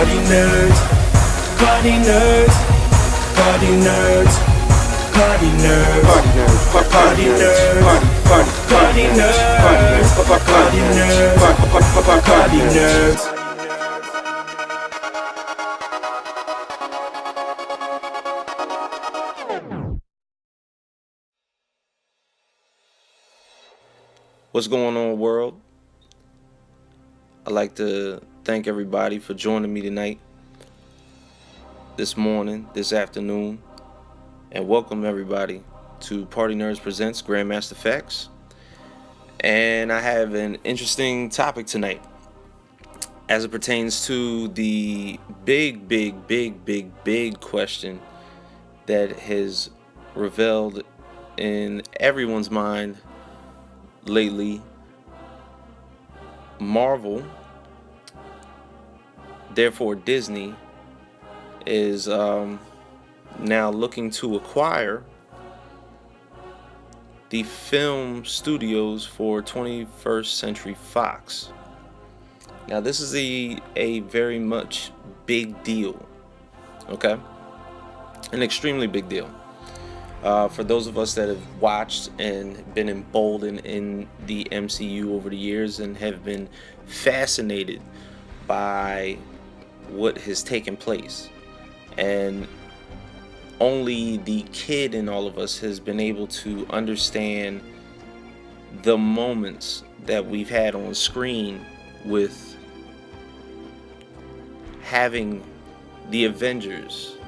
Party nerds, party nerds, party nerds, party nerds, party nerds, party nerds, party nerds, party nerds. What's going on, world? I'd like to thank everybody for joining me tonight, this morning, this afternoon, and welcome everybody to Partynerdz presents Grandmaster FAQs. And I have an interesting topic tonight as it pertains to the big question that has revealed in everyone's mind lately. Marvel, therefore Disney, is now looking to acquire the film studios for 21st Century Fox. Now this is a very much big deal, okay? An extremely big deal. For those of us that have watched and been emboldened in the MCU over the years and have been fascinated by what has taken place, and only the kid in all of us has been able to understand the moments that we've had on screen with having the Avengers,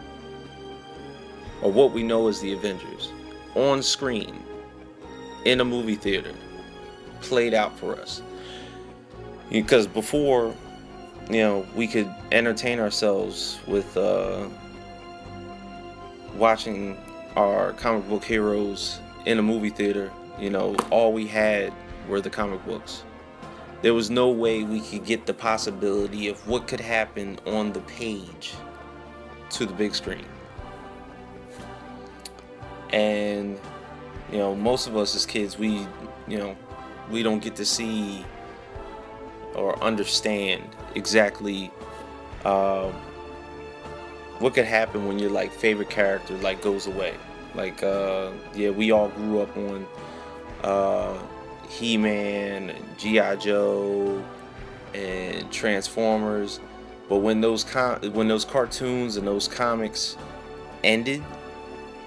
or what we know as the Avengers, on screen in a movie theater, played out for us. Because before, we could entertain ourselves with watching our comic book heroes in a movie theater. All we had were the comic books. There was no way we could get the possibility of what could happen on the page to the big screen. And most of us as kids, we don't get to see or understand exactly what could happen when your favorite character goes away. We all grew up on He-Man, G.I. Joe, and Transformers, but when those cartoons and those comics ended,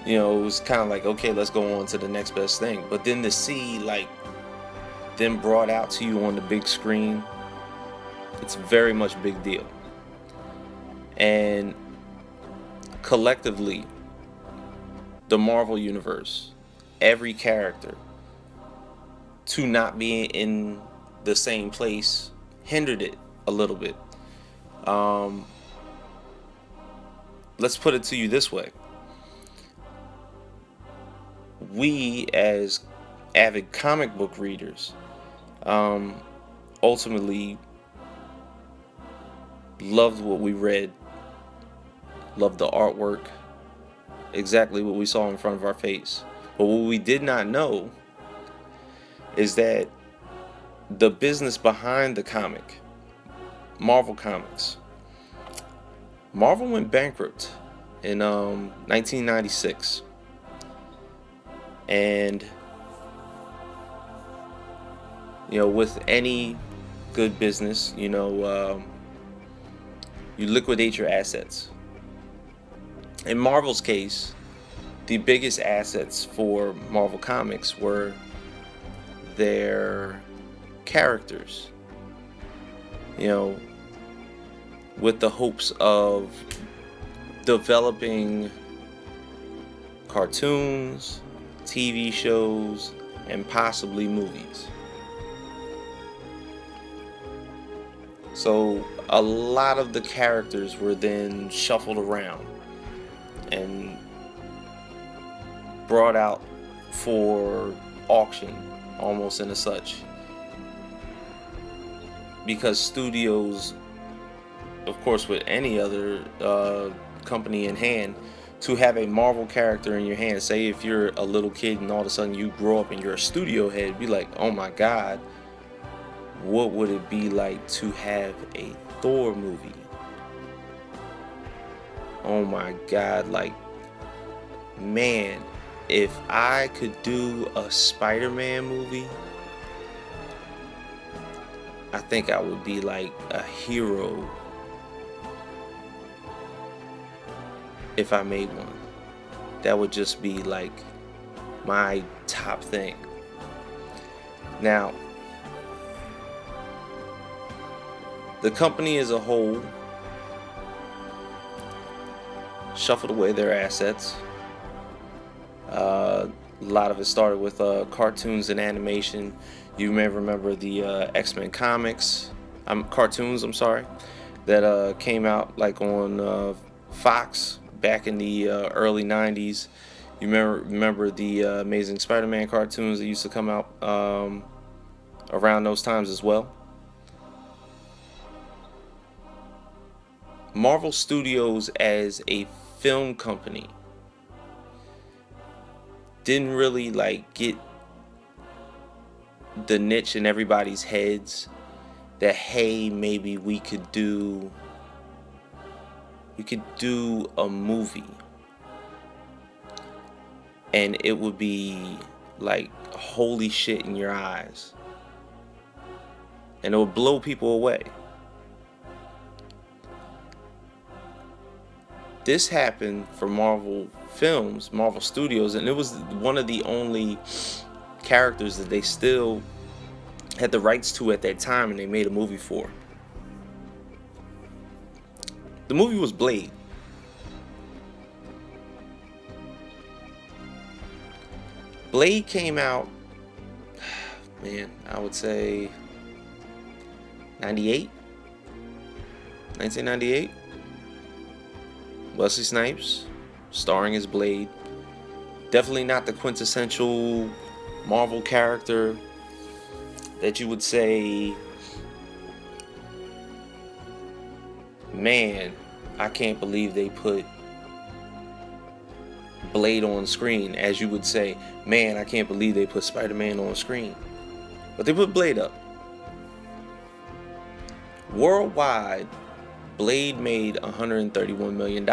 it was kind of like, okay, let's go on to the next best thing. But then to see them brought out to you on the big screen, it's very much a big deal. And collectively, the Marvel universe, every character, to not be in the same place hindered it a little bit. Let's put it to you this way. We, as avid comic book readers, ultimately loved what we read, loved the artwork, exactly what we saw in front of our face. But what we did not know is that the business behind the comic, Marvel Comics, Marvel went bankrupt in 1996. And with any good business, you liquidate your assets. In Marvel's case, the biggest assets for Marvel Comics were their characters, with the hopes of developing cartoons, TV shows, and possibly movies. So a lot of the characters were then shuffled around and brought out for auction, almost in a such, because studios, of course, with any other company in hand, to have a Marvel character in your hand, say if you're a little kid and all of a sudden you grow up and you're a studio head, be like, oh my God, what would it be like to have a Thor movie oh my God, like, man, if I could do a Spider-Man movie, I think I would be like a hero if I made one. That would just be like my top thing. Now, the company as a whole shuffled away their assets. A lot of it started with cartoons and animation. You may remember the XMen comics, cartoons, I'm sorry, that came out like on Fox back in the early 90s. You remember the Amazing Spider-Man cartoons that used to come out around those times as well. Marvel Studios as a film company didn't really like get the niche in everybody's heads that, hey, maybe we could do a movie and it would be like holy shit in your eyes and it would blow people away. This happened for Marvel Films, Marvel Studios, and it was one of the only characters that they still had the rights to at that time, and they made a movie for. The movie was Blade. Blade came out, man, I would say 1998. Wesley Snipes starring as Blade. Definitely not the quintessential Marvel character that you would say, man, I can't believe they put Blade on screen, as you would say, man, I can't believe they put Spider-Man on screen. But they put Blade up. Worldwide, Blade made $131 million.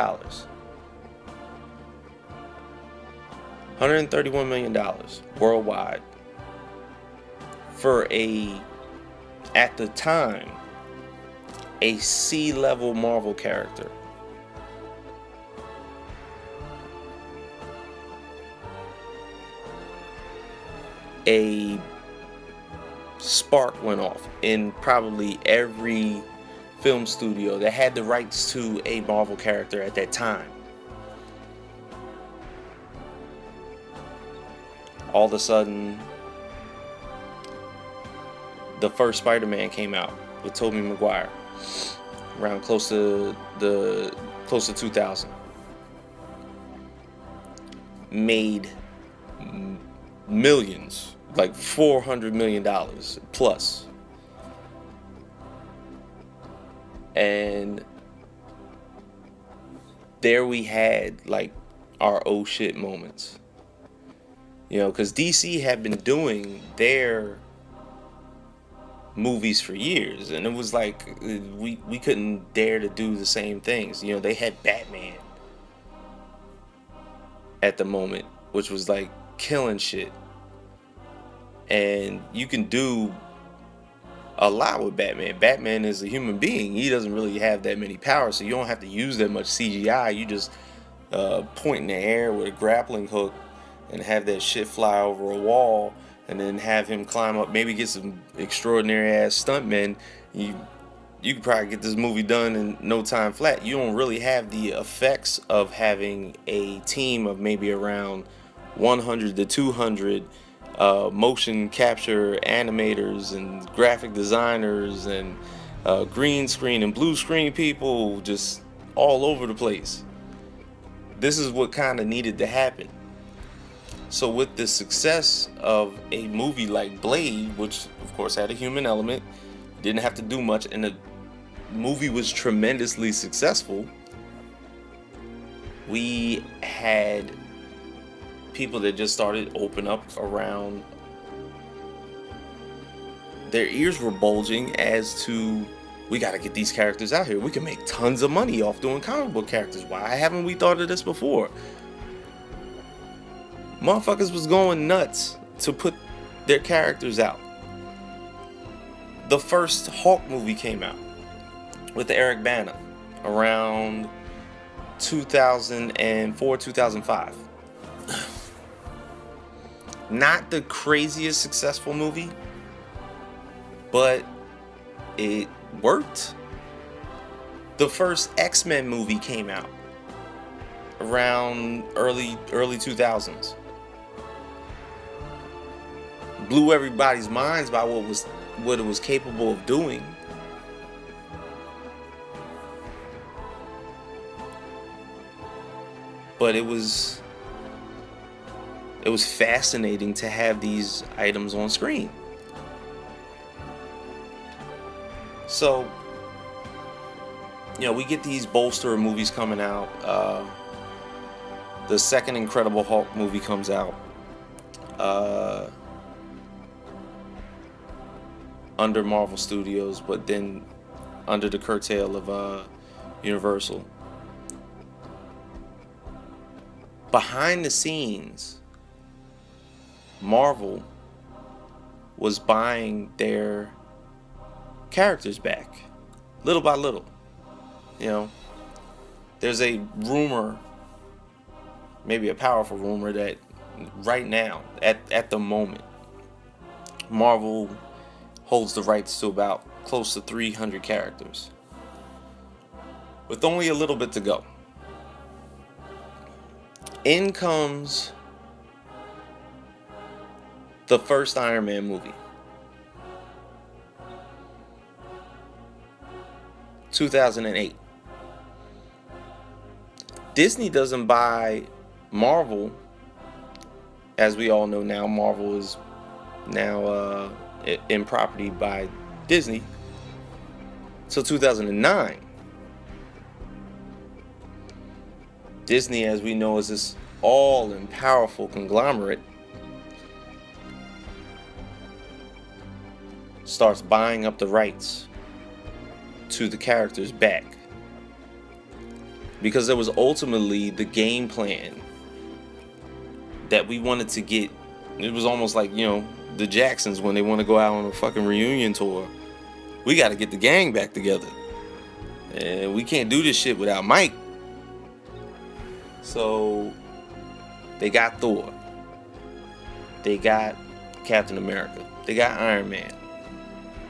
$131 million worldwide for at the time, a C-level Marvel character. A spark went off in probably every film studio that had the rights to a Marvel character at that time. All of a sudden, the first Spider-Man came out with Tobey Maguire around close to 2000. Made millions, like $400 million plus. And there we had like our oh shit moments. You know, because DC had been doing their movies for years, and it was like we couldn't dare to do the same things. You know, they had Batman at the moment, which was like killing shit. And you can do a lot with Batman. Batman is a human being. He doesn't really have that many powers, so you don't have to use that much CGI. You just point in the air with a grappling hook and have that shit fly over a wall, and then have him climb up, maybe get some extraordinary ass stuntmen. You could probably get this movie done in no time flat. You don't really have the effects of having a team of maybe around 100 to 200 motion capture animators and graphic designers and green screen and blue screen people just all over the place. This is what kind of needed to happen. So with the success of a movie like Blade, which of course had a human element, didn't have to do much, and the movie was tremendously successful, we had people that just started open up around. Their ears were bulging as to we got to get these characters out here. We can make tons of money off doing comic book characters. Why haven't we thought of this before? Motherfuckers was going nuts to put their characters out. The first Hulk movie came out with Eric Bana around 2004, 2005. Not the craziest successful movie, but it worked. The first XMen movie came out around early 2000s. Blew everybody's minds by what it was capable of doing. But it was fascinating to have these items on screen. So, we get these bolster movies coming out. The second Incredible Hulk movie comes out under Marvel Studios, but then under the curtail of Universal. Behind the scenes, Marvel was buying their characters back, little by little. There's a rumor, maybe a powerful rumor, that right now, at the moment, Marvel holds the rights to about close to 300 characters, with only a little bit to go. In comes the first Iron Man movie, 2008. Disney doesn't buy Marvel. As we all know now, Marvel is now in property by Disney till 2009. Disney, as we know, is this all and powerful conglomerate, starts buying up the rights to the characters back, because there was ultimately the game plan that we wanted to get. It was almost like, the Jacksons when they want to go out on a fucking reunion tour. We got to get the gang back together, and we can't do this shit without Mike. So they got Thor, they got Captain America, they got Iron Man,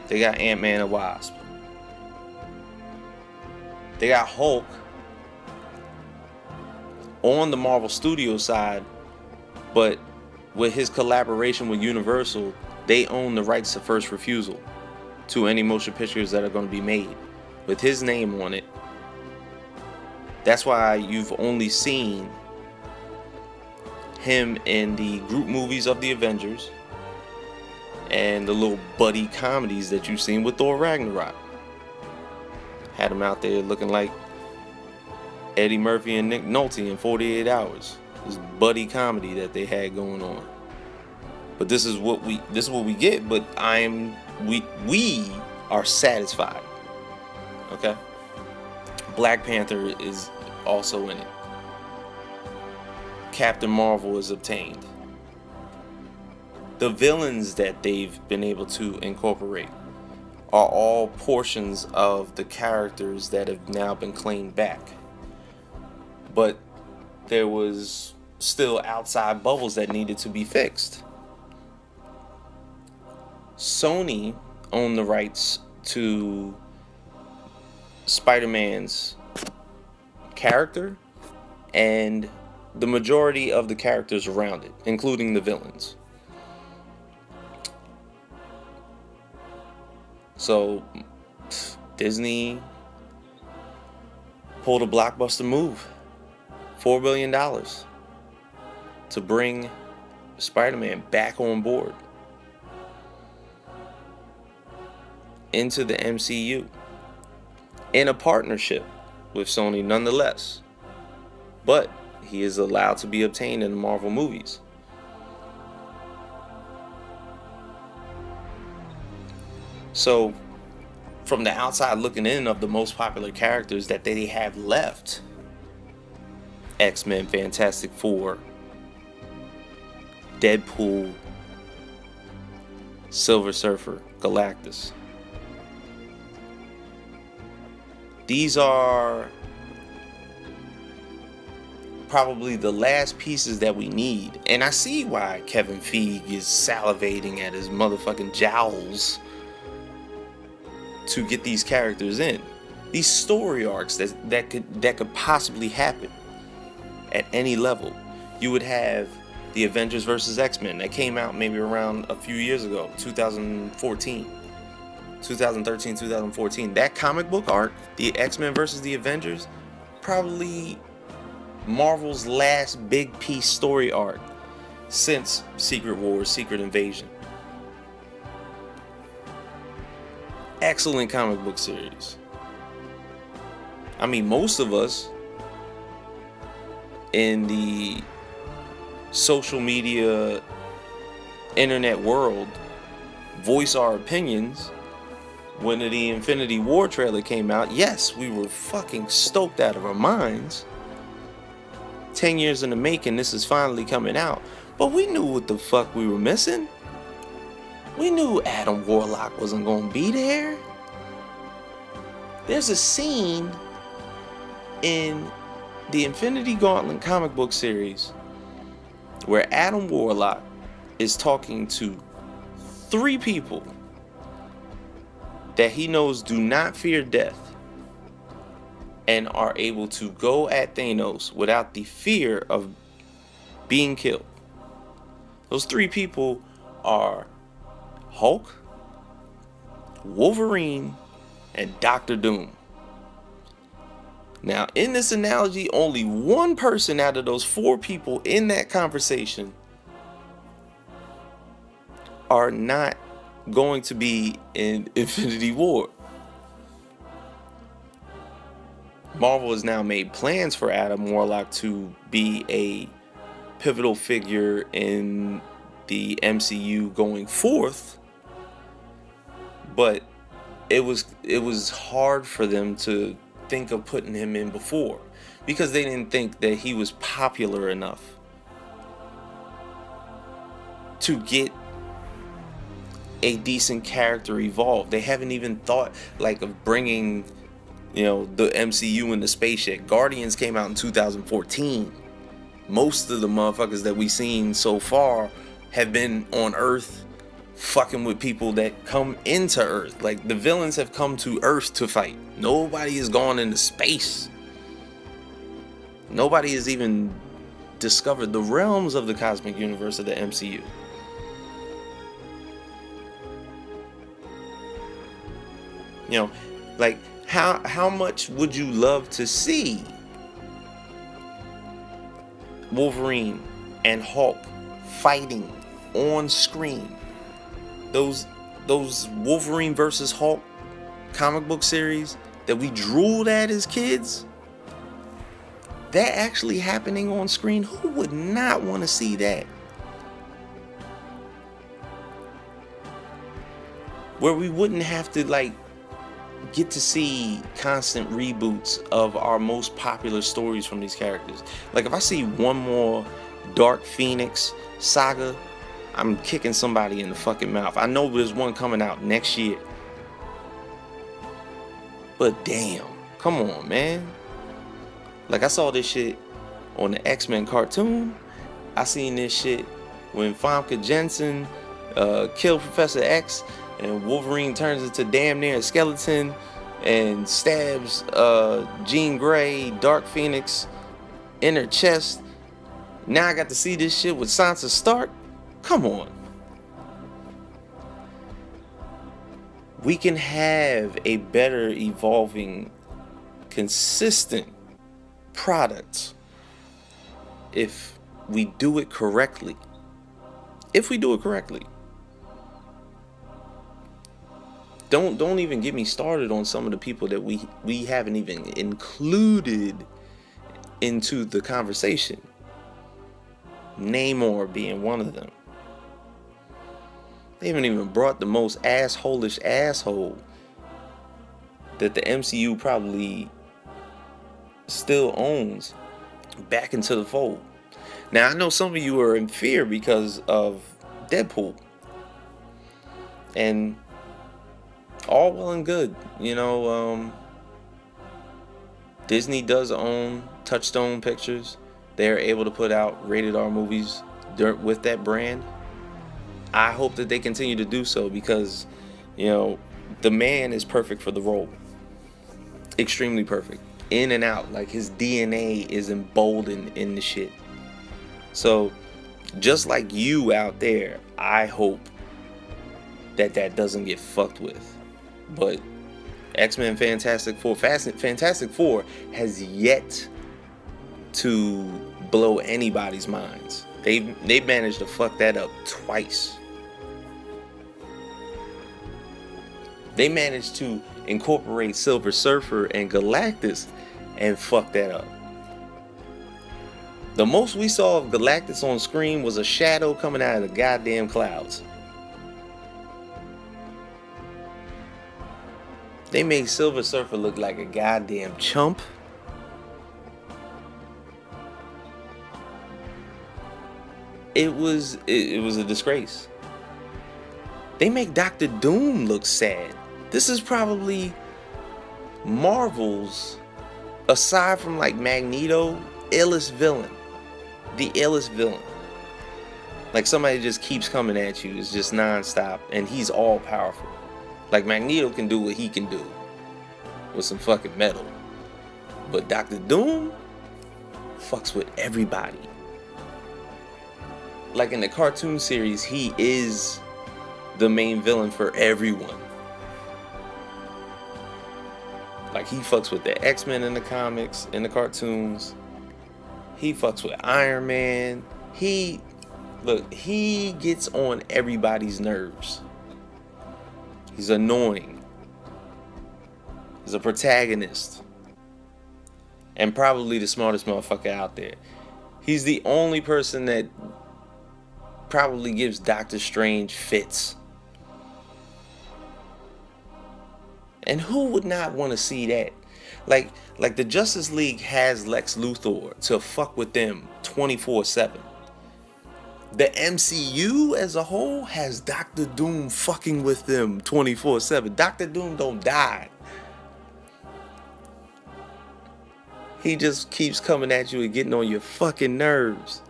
they got Ant-Man and Wasp, they got Hulk on the Marvel Studios side, but with his collaboration with Universal, they own the rights to first refusal to any motion pictures that are going to be made with his name on it. That's why you've only seen him in the group movies of the Avengers and the little buddy comedies that you've seen with Thor Ragnarok. Had him out there looking like Eddie Murphy and Nick Nolte in 48 Hours. This buddy comedy that they had going on. But this is what we get. But we are satisfied. Okay. Black Panther is also in it. Captain Marvel is obtained. The villains that they've been able to incorporate are all portions of the characters that have now been claimed back. But there was still outside bubbles that needed to be fixed. Sony owned the rights to Spider-Man's character and the majority of the characters around it, including the villains. So Disney pulled a blockbuster move, $4 billion, to bring Spider-Man back on board into the MCU in a partnership with Sony nonetheless. But he is allowed to be obtained in the Marvel movies. So from the outside looking in, of the most popular characters that they have left: X-Men, Fantastic Four, Deadpool, Silver Surfer, Galactus. These are probably the last pieces that we need. And I see why Kevin Feige is salivating at his motherfucking jowls to get these characters in. These story arcs that could possibly happen at any level. You would have the Avengers versus X-Men that came out maybe around a few years ago, 2013, 2014. That comic book arc, the X-Men versus the Avengers, probably Marvel's last big piece story arc since Secret Wars, Secret Invasion. Excellent comic book series. I mean, most of us in the social media, internet world voice our opinions. When the Infinity War trailer came out, yes, we were fucking stoked out of our minds. 10 years in the making, this is finally coming out. But we knew what the fuck we were missing. We knew Adam Warlock wasn't gonna be there. There's a scene in the Infinity Gauntlet comic book series where Adam Warlock is talking to 3 people that he knows do not fear death and are able to go at Thanos without the fear of being killed. Those 3 people are Hulk, Wolverine, and Doctor Doom. Now, in this analogy, only one person out of those 4 people in that conversation are not going to be in Infinity War. Marvel has now made plans for Adam Warlock to be a pivotal figure in the MCU going forth, but it was hard for them to think of putting him in before because they didn't think that he was popular enough to get a decent character evolved. They haven't even thought like of bringing, the MCU into space yet. Guardians came out in 2014. Most of the motherfuckers that we've seen so far have been on Earth fucking with people that come into Earth. Like, the villains have come to Earth to fight. Nobody has gone into space. Nobody has even discovered the realms of the cosmic universe of the MCU. Like, how much would you love to see Wolverine and Hulk fighting on screen? Those Wolverine versus Hulk comic book series that we drooled at as kids, that actually happening on screen, who would not want to see that? Where we wouldn't have to get to see constant reboots of our most popular stories from these characters. Like, if I see one more Dark Phoenix Saga, I'm kicking somebody in the fucking mouth. I know there's one coming out next year, but damn, come on, man. Like, I saw this shit on the X-Men cartoon. I seen this shit when Famke Janssen killed Professor X and Wolverine turns into damn near a skeleton and stabs Jean Grey, Dark Phoenix, in her chest. Now I got to see this shit with Sansa Stark. Come on. We can have a better evolving, consistent product if we do it correctly. If we do it correctly. Don't even get me started on some of the people that we haven't even included into the conversation. Namor being one of them. They haven't even brought the most asshole that the MCU probably still owns back into the fold. Now, I know some of you are in fear because of Deadpool. And all well and good, Disney does own Touchstone Pictures. They're able to put out rated R movies with that brand. I hope that they continue to do so because, the man is perfect for the role. Extremely perfect. In and out. Like, his DNA is emboldened in the shit. So, just like you out there, I hope that doesn't get fucked with. But X-Men Fantastic Four has yet to blow anybody's minds. They managed to fuck that up twice. They managed to incorporate Silver Surfer and Galactus and fuck that up. The most we saw of Galactus on screen was a shadow coming out of the goddamn clouds. They made Silver Surfer look like a goddamn chump. It was a disgrace. They make Doctor Doom look sad. This is probably Marvel's, aside from like Magneto, illest villain. The illest villain. Like, somebody just keeps coming at you. It's just nonstop. And he's all powerful. Like, Magneto can do what he can do with some fucking metal. But Doctor Doom fucks with everybody. Like, in the cartoon series, he is the main villain for everyone. Like, he fucks with the X-Men in the comics, in the cartoons. He fucks with Iron Man. He gets on everybody's nerves. He's annoying. He's a protagonist. And probably the smartest motherfucker out there. He's the only person that probably gives Doctor Strange fits. And who would not want to see that? Like the Justice League has Lex Luthor to fuck with them 24/7. The MCU as a whole has Doctor Doom fucking with them 24/7. Doctor Doom don't die. He just keeps coming at you and getting on your fucking nerves.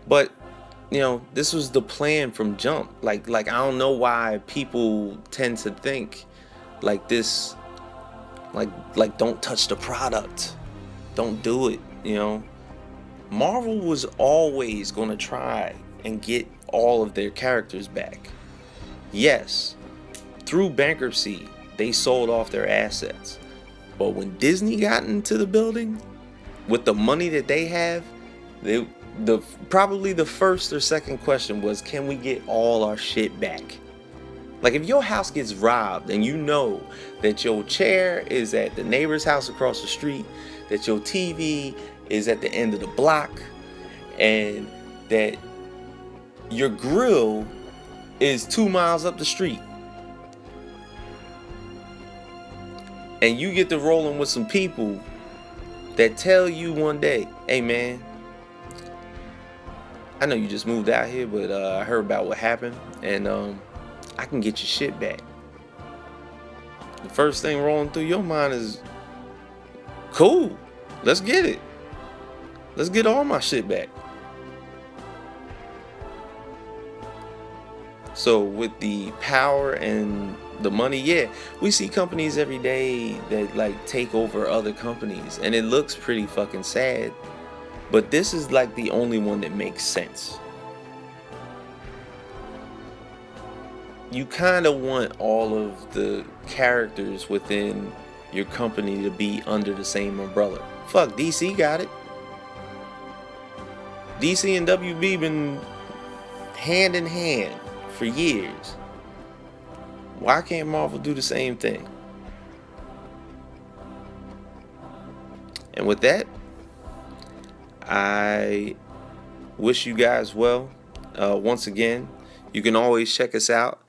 But this was the plan from jump. Like I don't know why people tend to think like this. Like don't touch the product. Don't do it. Marvel was always going to try and get all of their characters back. Yes, through bankruptcy, they sold off their assets. But when Disney got into the building, with the money that they have, probably the first or second question was, can we get all our shit back? Like, if your house gets robbed and you know that your chair is at the neighbor's house across the street, that your TV is at the end of the block, and that your grill is 2 miles up the street, and you get to rolling with some people that tell you one day, hey man, I know you just moved out here, but I heard about what happened, and I can get your shit back. The first thing rolling through your mind is, cool, let's get it. Let's get all my shit back. So with the power and the money, yeah, we see companies every day that like take over other companies, and it looks pretty fucking sad. But this is like the only one that makes sense. You kind of want all of the characters within your company to be under the same umbrella. Fuck, DC got it. DC and WB been hand in hand for years. Why can't Marvel do the same thing? And with that, I wish you guys well. Once again, You can always check us out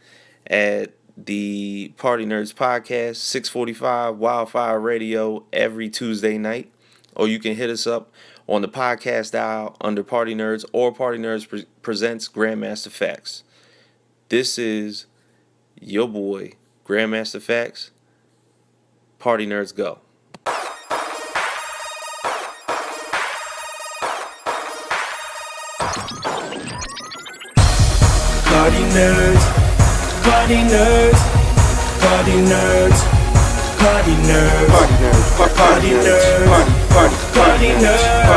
at the Partynerdz podcast, 645 Wildfire Radio every Tuesday night. Or you can hit us up on the podcast dial under Partynerdz or Partynerdz presents Grandmaster FAQs. This is your boy, Grandmaster FAQs. Partynerdz go. Partynerdz, Partynerdz, Partynerdz, Partynerdz, Partynerdz, Partynerdz, Partynerdz.